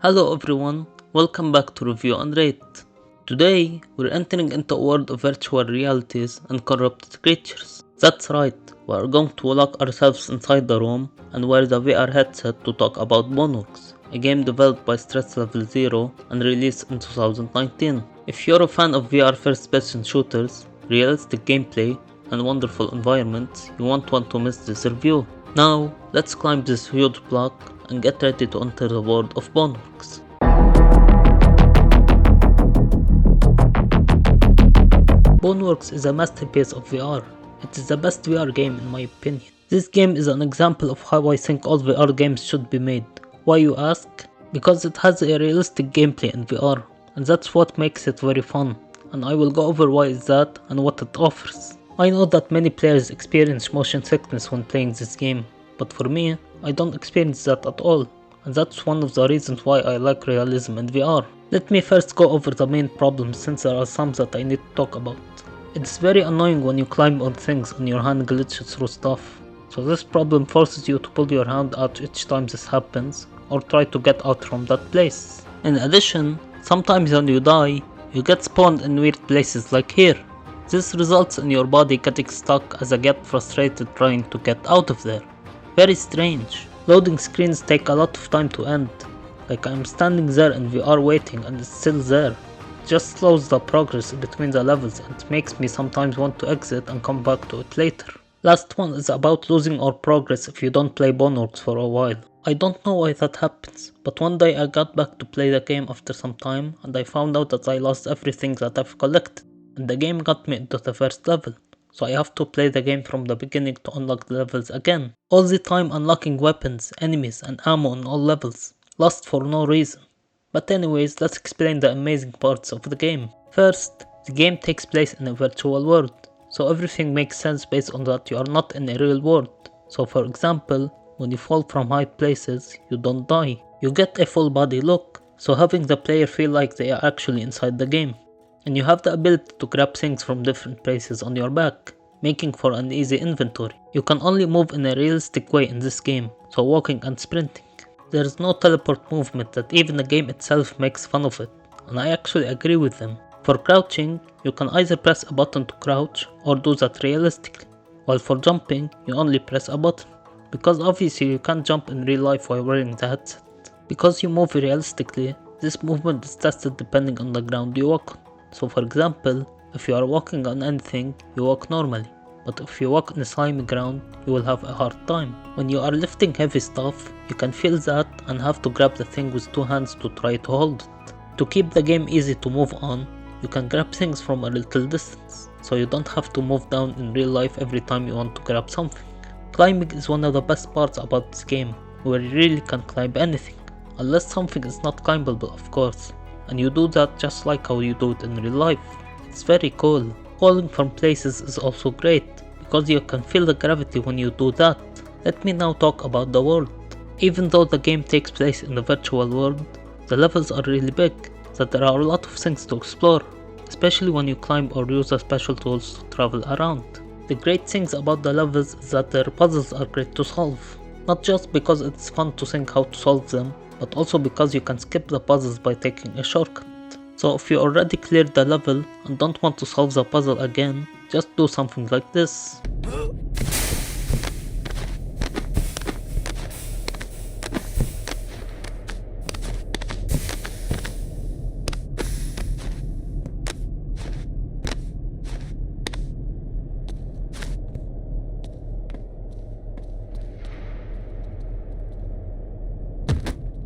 Hello everyone, welcome back to Review and Rate. Today, we're entering into a world of virtual realities and corrupted creatures. That's right, we're going to lock ourselves inside the room and wear the VR headset to talk about Boneworks, a game developed by Stress Level Zero and released in 2019. If you're a fan of VR first-person shooters, realistic gameplay, and wonderful environments, you won't want to miss this review. Now, let's climb this huge block and get ready to enter the world of Boneworks. Boneworks is a masterpiece of VR. It is the best VR game in my opinion. This game is an example of how I think all VR games should be made. Why you ask? Because it has a realistic gameplay in VR, and that's what makes it very fun, and I will go over why is that and what it offers. I know that many players experience motion sickness when playing this game, but for me, I don't experience that at all, and that's one of the reasons why I like realism in VR. Let me first go over the main problems since there are some that I need to talk about. It's very annoying when you climb on things and your hand glitches through stuff, so this problem forces you to pull your hand out each time this happens, or try to get out from that place. In addition, sometimes when you die, you get spawned in weird places like here. This results in your body getting stuck as I get frustrated trying to get out of there. Very strange. Loading screens take a lot of time to end. Like I'm standing there in VR waiting and it's still there. It just slows the progress between the levels and makes me sometimes want to exit and come back to it later. Last one is about losing our progress if you don't play Boneworks for a while. I don't know why that happens, but one day I got back to play the game after some time and I found out that I lost everything that I've collected. And the game got me into the first level, so I have to play the game from the beginning to unlock the levels again. All the time unlocking weapons, enemies and ammo on all levels, lost for no reason. But anyways, let's explain the amazing parts of the game. First, the game takes place in a virtual world, so everything makes sense based on that you are not in a real world. So for example, when you fall from high places, you don't die. You get a full body look, so having the player feel like they are actually inside the game. And you have the ability to grab things from different places on your back, making for an easy inventory. You can only move in a realistic way in this game, so walking and sprinting. There is no teleport movement that even the game itself makes fun of it, and I actually agree with them. For crouching, you can either press a button to crouch or do that realistically, while for jumping, you only press a button, because obviously you can't jump in real life while wearing the headset. Because you move realistically, this movement is tested depending on the ground you walk on. So for example, if you are walking on anything, you walk normally, but if you walk on a slimy ground, you will have a hard time. When you are lifting heavy stuff, you can feel that and have to grab the thing with two hands to try to hold it. To keep the game easy to move on, you can grab things from a little distance, so you don't have to move down in real life every time you want to grab something. Climbing is one of the best parts about this game, where you really can climb anything, unless something is not climbable of course. And you do that just like how you do it in real life. It's very cool. Falling from places is also great, because you can feel the gravity when you do that. Let me now talk about the world. Even though the game takes place in the virtual world, the levels are really big, so there are a lot of things to explore, especially when you climb or use the special tools to travel around. The great things about the levels is that their puzzles are great to solve, not just because it's fun to think how to solve them, but also because you can skip the puzzles by taking a shortcut. So if you already cleared the level and don't want to solve the puzzle again, just do something like this.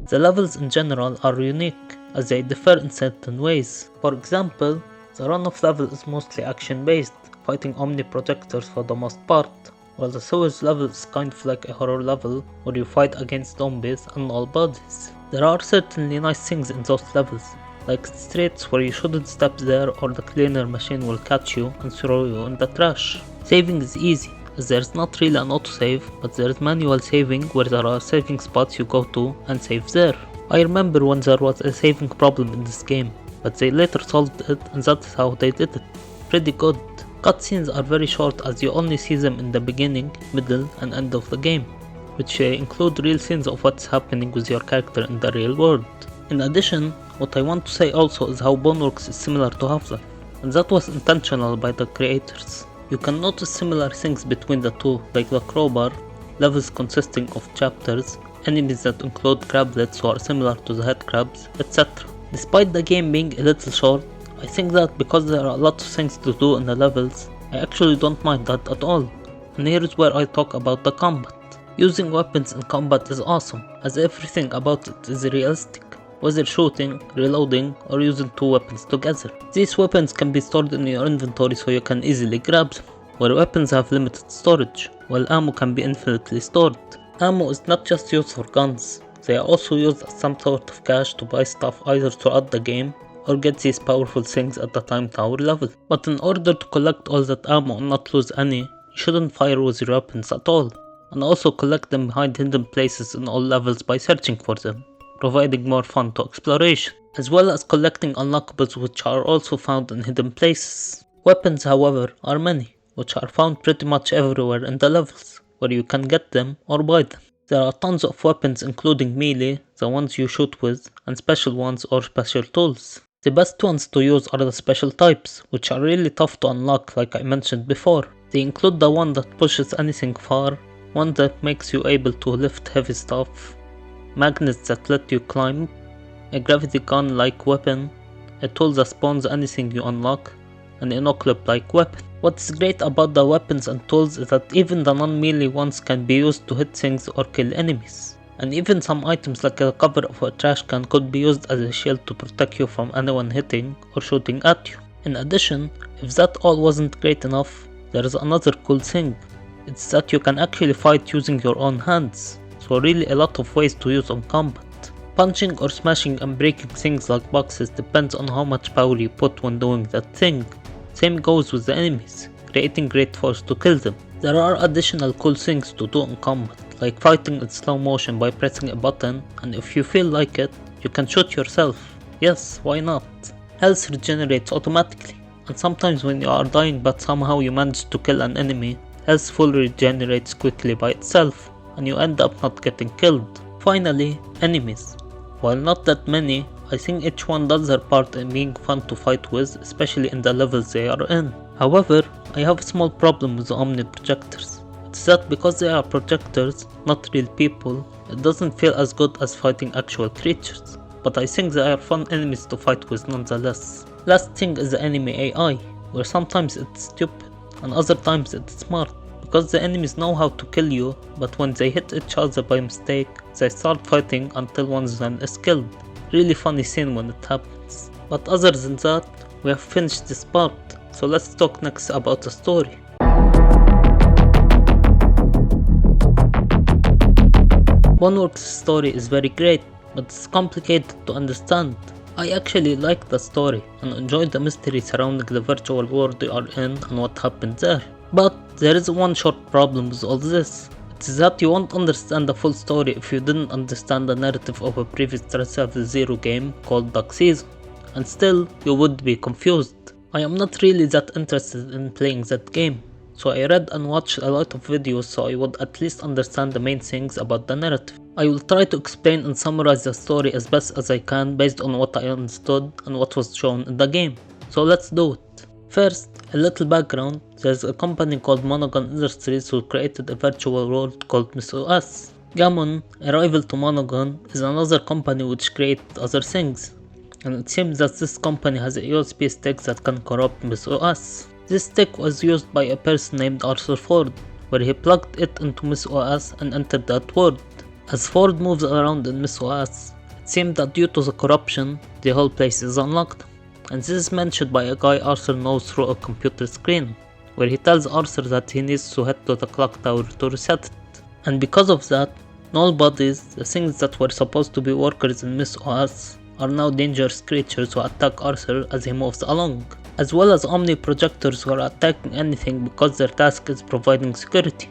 The levels in general are unique, as they differ in certain ways. For example, the run-off level is mostly action-based, fighting Omni projectors for the most part, while the sewers level is kind of like a horror level where you fight against zombies and all bodies. There are certainly nice things in those levels, like streets where you shouldn't step there or the cleaner machine will catch you and throw you in the trash. Saving is easy, as there's not really an autosave, but there's manual saving where there are saving spots you go to and save there. I remember when there was a saving problem in this game, but they later solved it and that's how they did it. Pretty good. Cutscenes are very short as you only see them in the beginning, middle and end of the game, which include real scenes of what's happening with your character in the real world. In addition, what I want to say also is how Boneworks is similar to Half-Life, and that was intentional by the creators. You can notice similar things between the two, like the crowbar, levels consisting of chapters, enemies that include crablets who are similar to the head crabs, etc. Despite the game being a little short, I think that because there are a lot of things to do in the levels, I actually don't mind that at all. And here's where I talk about the combat. Using weapons in combat is awesome, as everything about it is realistic, whether shooting, reloading, or using two weapons together. These weapons can be stored in your inventory so you can easily grab them, where weapons have limited storage, while ammo can be infinitely stored. Ammo is not just used for guns, they are also used as some sort of cash to buy stuff either throughout the game or get these powerful things at the time tower level. But in order to collect all that ammo and not lose any, you shouldn't fire with your weapons at all, and also collect them behind hidden places in all levels by searching for them, providing more fun to exploration, as well as collecting unlockables which are also found in hidden places. Weapons, however, are many, which are found pretty much everywhere in the levels, where you can get them or buy them. There are tons of weapons including melee, the ones you shoot with, and special ones or special tools. The best ones to use are the special types, which are really tough to unlock like I mentioned before. They include the one that pushes anything far, one that makes you able to lift heavy stuff, magnets that let you climb, a gravity gun like weapon, a tool that spawns anything you unlock, and a no-clip like weapon. What's great about the weapons and tools is that even the non-melee ones can be used to hit things or kill enemies. And even some items like the cover of a trash can could be used as a shield to protect you from anyone hitting or shooting at you. In addition, if that all wasn't great enough, there is another cool thing. It's that you can actually fight using your own hands, so really a lot of ways to use on combat. Punching or smashing and breaking things like boxes depends on how much power you put when doing that thing. Same goes with the enemies, creating great force to kill them. There are additional cool things to do in combat, like fighting in slow motion by pressing a button, and if you feel like it, you can shoot yourself. Yes, why not? Health regenerates automatically, and sometimes when you are dying but somehow you manage to kill an enemy, health fully regenerates quickly by itself, and you end up not getting killed. Finally, enemies. While not that many, I think each one does their part in being fun to fight with, especially in the levels they are in. However, I have a small problem with the Omni projectors. It's that because they are projectors, not real people, it doesn't feel as good as fighting actual creatures, but I think they are fun enemies to fight with nonetheless. Last thing is the enemy AI, where sometimes it's stupid and other times it's smart, because the enemies know how to kill you, but when they hit each other by mistake, they start fighting until one of them is killed. Really funny scene when it happens. But other than that, we have finished this part, so let's talk next about the story. Boneworks' story is very great, but it's complicated to understand. I actually like the story and enjoy the mystery surrounding the virtual world we are in and what happened there. But there is one short problem with all this. It's that you won't understand the full story if you didn't understand the narrative of a previous Resident Evil 0 game called Dark Season, and still you would be confused. I am not really that interested in playing that game, so I read and watched a lot of videos so I would at least understand the main things about the narrative. I will try to explain and summarize the story as best as I can based on what I understood and what was shown in the game, so let's do it. First, a little background. There's a company called Monogon Industries who created a virtual world called Miss OS. Gammon, a rival to Monogon, is another company which created other things, and it seems that this company has a USB stick that can corrupt Miss OS. This stick was used by a person named Arthur Ford, where he plugged it into Miss OS and entered that world. As Ford moves around in Miss OS, it seems that due to the corruption, the whole place is unlocked. And this is mentioned by a guy Arthur knows through a computer screen, where he tells Arthur that he needs to head to the clock tower to reset it. And because of that, null bodies, the things that were supposed to be workers in Miss OS, are now dangerous creatures who attack Arthur as he moves along, as well as Omni projectors who are attacking anything because their task is providing security,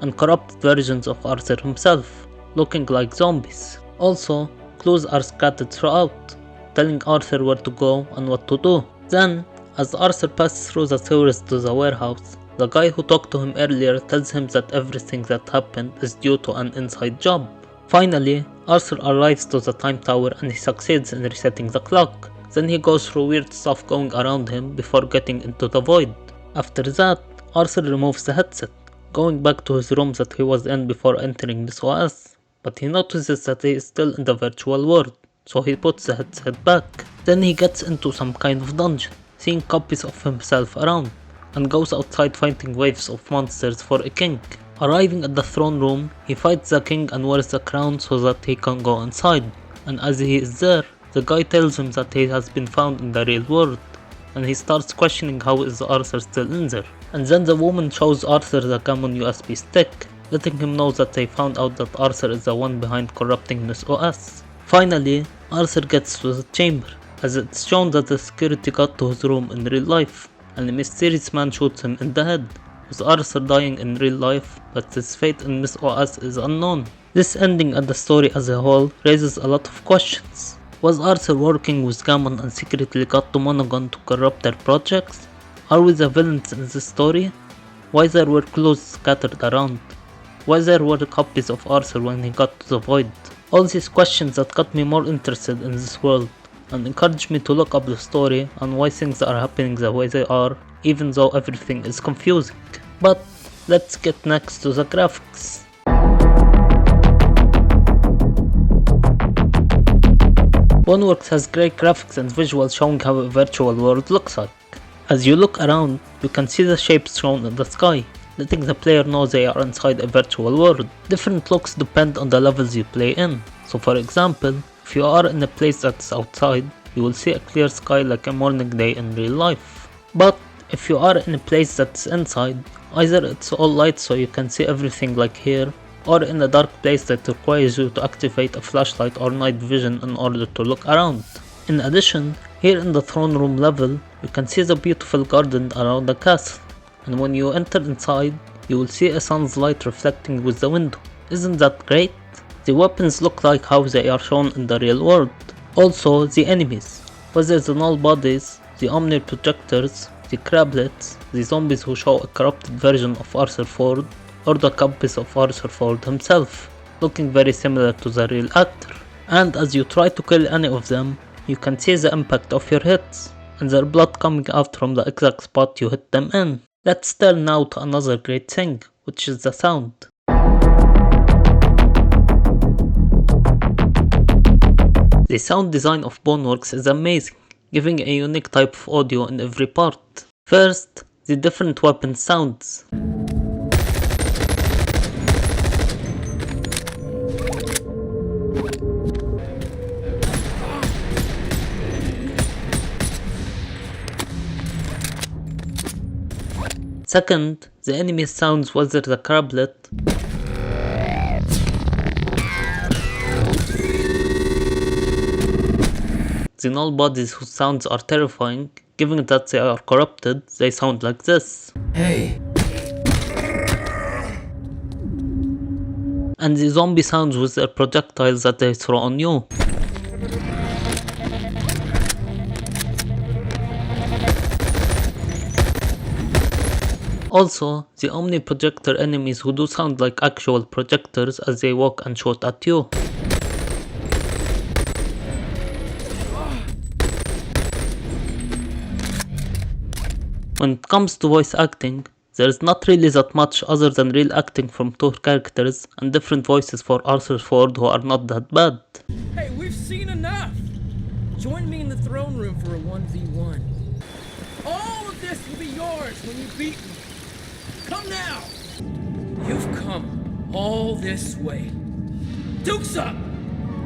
and corrupted versions of Arthur himself, looking like zombies. Also, clues are scattered throughout, telling Arthur where to go and what to do. Then, as Arthur passes through the sewers to the warehouse, the guy who talked to him earlier tells him that everything that happened is due to an inside job. Finally, Arthur arrives to the time tower and he succeeds in resetting the clock. Then he goes through weird stuff going around him before getting into the void. After that, Arthur removes the headset, going back to his room that he was in before entering this OS. But he notices that he is still in the virtual world, so he puts the headset back. Then he gets into some kind of dungeon, seeing copies of himself around, and goes outside fighting waves of monsters for a king. Arriving at the throne room, he fights the king and wears the crown so that he can go inside. And as he is there, the guy tells him that he has been found in the real world, and he starts questioning how is Arthur still in there. And then the woman shows Arthur the common USB stick, letting him know that they found out that Arthur is the one behind corrupting this OS. Finally, Arthur gets to the chamber, as it's shown that the security got to his room in real life, and a mysterious man shoots him in the head, with Arthur dying in real life, but his fate in this OS is unknown. This ending and the story as a whole raises a lot of questions. Was Arthur working with Gammon and secretly got to Monogon to corrupt their projects? Are we the villains in this story? Why there were clues scattered around? Why there were copies of Arthur when he got to the void? All these questions that got me more interested in this world, and encouraged me to look up the story and why things are happening the way they are, even though everything is confusing. But let's get next to the graphics. Boneworks has great graphics and visuals showing how a virtual world looks like. As you look around, you can see the shapes shown in the sky, letting the player know they are inside a virtual world. Different looks depend on the levels you play in. So for example, if you are in a place that's outside, you will see a clear sky like a morning day in real life. But if you are in a place that's inside, either it's all light so you can see everything like here, or in a dark place that requires you to activate a flashlight or night vision in order to look around. In addition, here in the throne room level, you can see the beautiful garden around the castle, and when you enter inside, you will see a sun's light reflecting with the window. Isn't that great? The weapons look like how they are shown in the real world. Also, the enemies, whether the null bodies, the omni projectors, the crablets, the zombies who show a corrupted version of Arthur Ford, or the copies of Arthur Ford himself, looking very similar to the real actor. And as you try to kill any of them, you can see the impact of your hits, and their blood coming out from the exact spot you hit them in. Let's turn now to another great thing, which is the sound. The sound design of Boneworks is amazing, giving a unique type of audio in every part. First, the different weapon sounds. Second, the enemy sounds, whether the crablet, the null bodies whose sounds are terrifying. Given that they are corrupted, they sound like this. Hey. And the zombie sounds with their projectiles that they throw on you. Also, the omni projector enemies who do sound like actual projectors as they walk and shoot at you. When it comes to voice acting, there is not really that much other than real acting from two characters and different voices for Arthur Ford who are not that bad. Hey, we've seen enough! Join me in the throne room for a 1v1. All of this will be yours when you beat me. Come now! You've come all this way. Dukes up!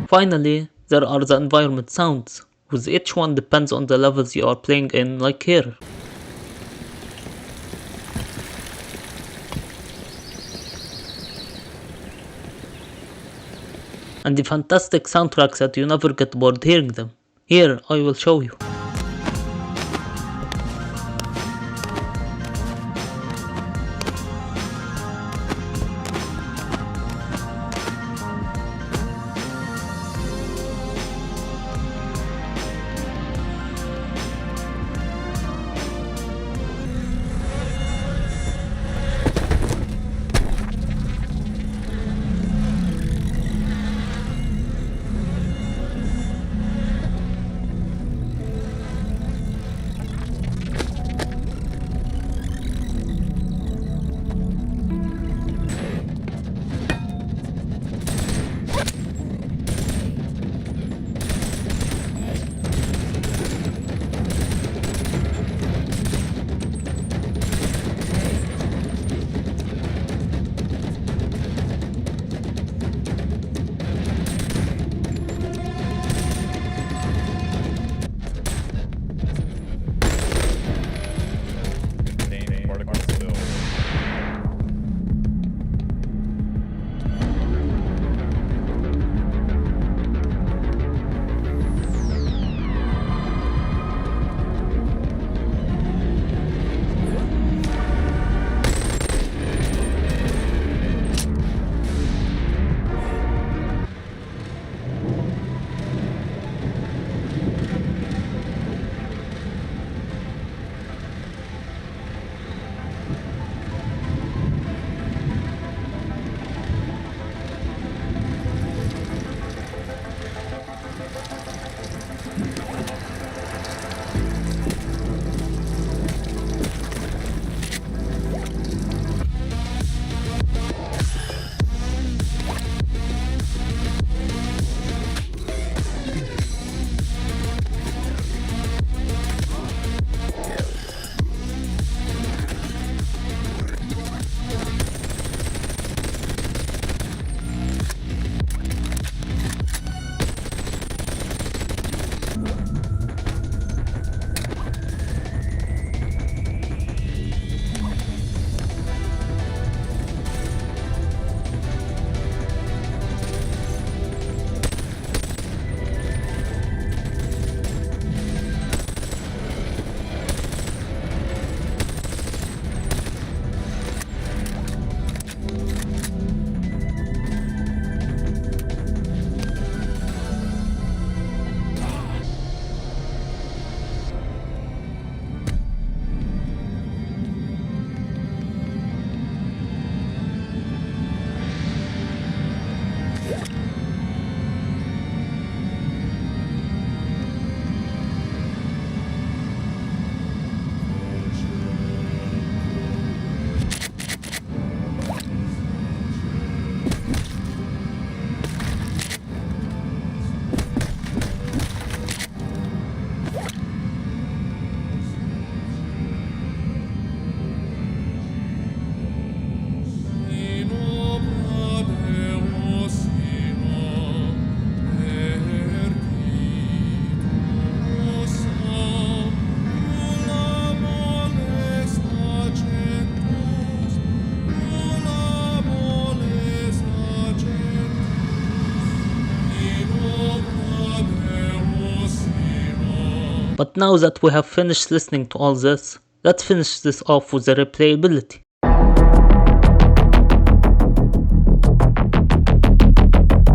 Finally, there are the environment sounds, with each one depends on the levels you are playing in, like here. And the fantastic soundtracks that you never get bored hearing them. Here, I will show you. But now that we have finished listening to all this, let's finish this off with the replayability.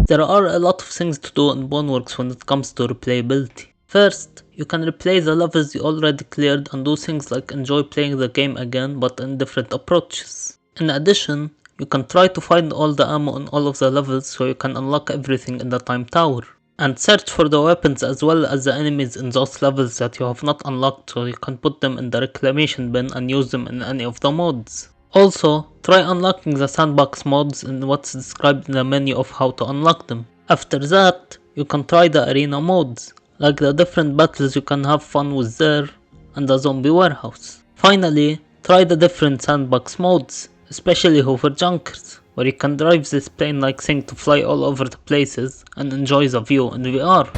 There are a lot of things to do in Boneworks when it comes to replayability. First, you can replay the levels you already cleared and do things like enjoy playing the game again but in different approaches. In addition, you can try to find all the ammo in all of the levels so you can unlock everything in the time tower. And search for the weapons as well as the enemies in those levels that you have not unlocked so you can put them in the reclamation bin and use them in any of the mods. Also, try unlocking the sandbox mods in what's described in the menu of how to unlock them. After that, you can try the arena mods, like the different battles you can have fun with there, and the zombie warehouse. Finally, try the different sandbox modes, especially hover junkers, where you can drive this plane-like thing to fly all over the places and enjoy the view in VR.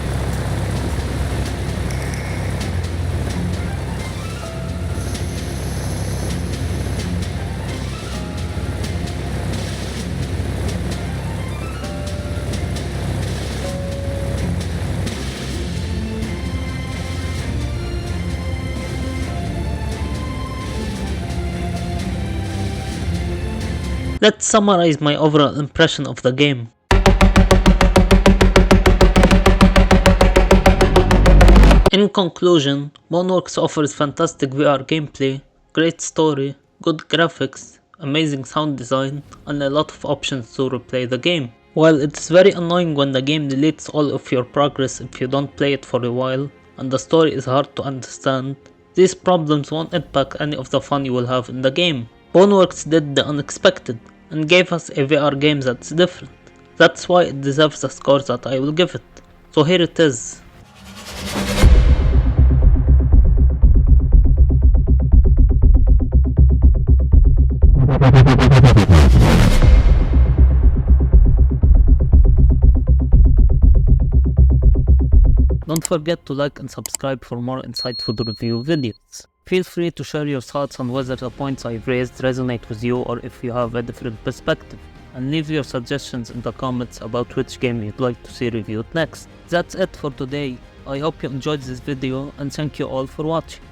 Let's summarize my overall impression of the game. In conclusion, Boneworks offers fantastic VR gameplay, great story, good graphics, amazing sound design, and a lot of options to replay the game. While it's very annoying when the game deletes all of your progress if you don't play it for a while, and the story is hard to understand, these problems won't impact any of the fun you will have in the game. Boneworks did the unexpected and gave us a VR game that's different. That's why it deserves the score that I will give it. So here it is. Don't forget to like and subscribe for more insightful review videos. Feel free to share your thoughts on whether the points I've raised resonate with you or if you have a different perspective. And leave your suggestions in the comments about which game you'd like to see reviewed next. That's it for today. I hope you enjoyed this video and thank you all for watching.